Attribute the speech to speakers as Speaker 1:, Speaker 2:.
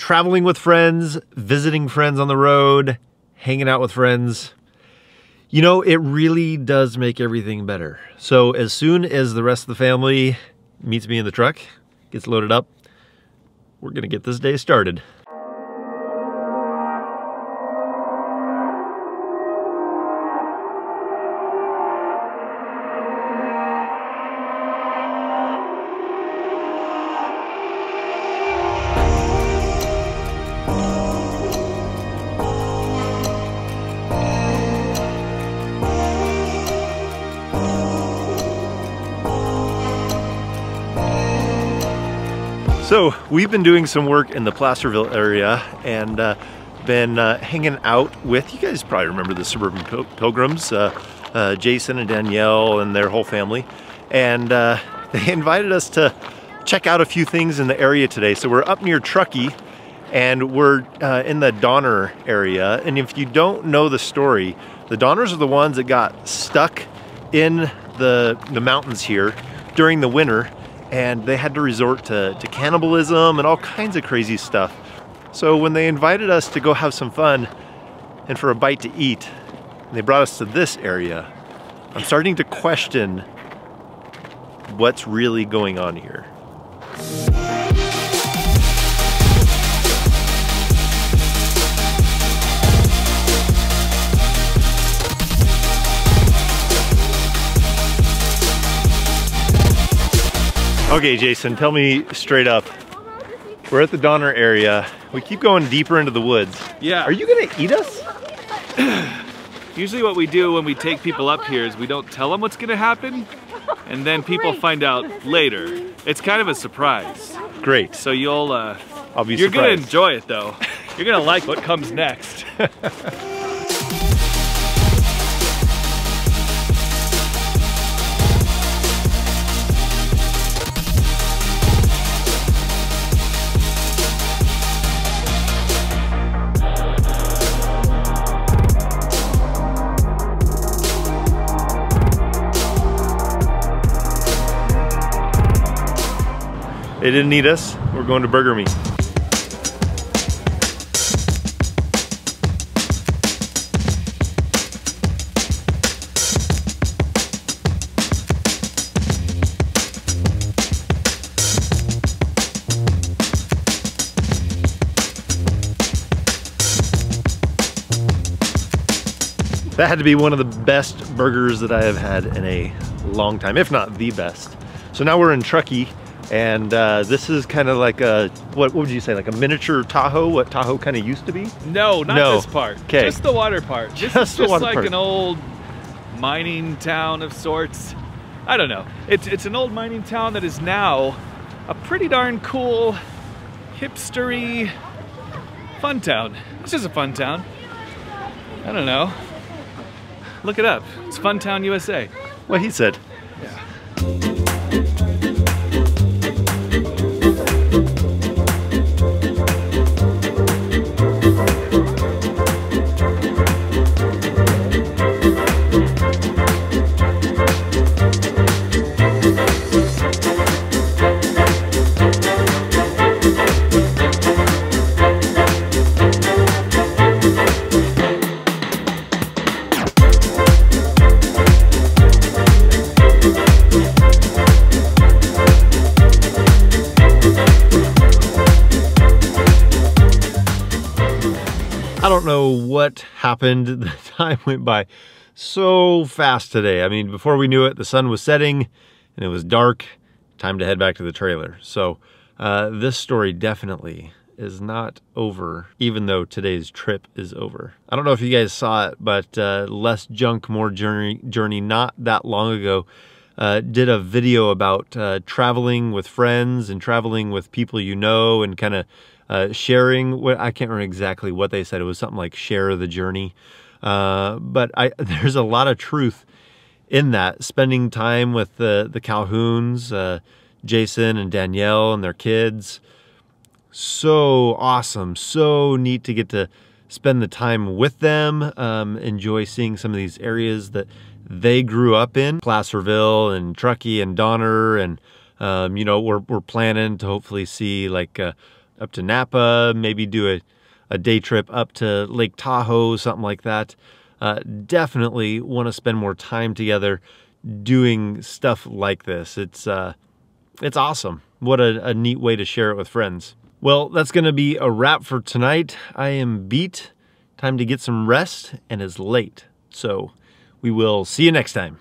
Speaker 1: traveling with friends, visiting friends on the road, hanging out with friends. You know, it really does make everything better. So as soon as the rest of the family meets me in the truck, gets loaded up, we're gonna get this day started. So we've been doing some work in the Placerville area and been hanging out with, you guys probably remember the Suburban Pilgrims, Jason and Danielle and their whole family. And they invited us to check out a few things in the area today. So we're up near Truckee and we're in the Donner area. And if you don't know the story, the Donners are the ones that got stuck in the mountains here during the winter, and they had to resort to cannibalism and all kinds of crazy stuff. So when they invited us to go have some fun and for a bite to eat, and they brought us to this area, I'm starting to question what's really going on here. Okay, Jason, tell me straight up. We're at the Donner area. We keep going deeper into the woods.
Speaker 2: Yeah.
Speaker 1: Are you gonna eat us?
Speaker 2: Usually what we do when we take people up here is we don't tell them what's gonna happen, and then people find out later. It's kind of a surprise.
Speaker 1: Great.
Speaker 2: So you'll,
Speaker 1: I'll be
Speaker 2: you're
Speaker 1: surprised.
Speaker 2: gonna enjoy it though. You're gonna like what comes next.
Speaker 1: They didn't need us. We're going to Burger Me. That had to be one of the best burgers that I have had in a long time, if not the best. So now we're in Truckee. And this is kind of like a, what would you say, like a miniature Tahoe, what Tahoe kind of used to be?
Speaker 2: No, not this part.
Speaker 1: Okay.
Speaker 2: Just the water part. This is just like an old mining town of sorts. I don't know. It's an old mining town that is now a pretty darn cool, hipstery, fun town. It's just a fun town. I don't know. Look it up. It's Fun Town, USA.
Speaker 1: What he said.
Speaker 2: Yeah.
Speaker 1: I don't know what happened. The time went by so fast today. I mean, before we knew it, the sun was setting and it was dark. Time to head back to the trailer. So this story definitely is not over, even though today's trip is over. I don't know if you guys saw it, but Less Junk, More Journey not that long ago did a video about traveling with friends and traveling with people you know, and kind of sharing what, I can't remember exactly what they said. It was something like share the journey. But there's a lot of truth in that, spending time with the Calhouns, Jason and Danielle and their kids. So awesome, so neat to get to spend the time with them, enjoy seeing some of these areas that they grew up in, Placerville and Truckee and Donner, and you know, we're planning to hopefully see like a up to Napa, maybe do a day trip up to Lake Tahoe, something like that. Definitely want to spend more time together doing stuff like this. It's awesome. What a neat way to share it with friends. Well, that's going to be a wrap for tonight. I am beat. Time to get some rest, and it's late. So we will see you next time.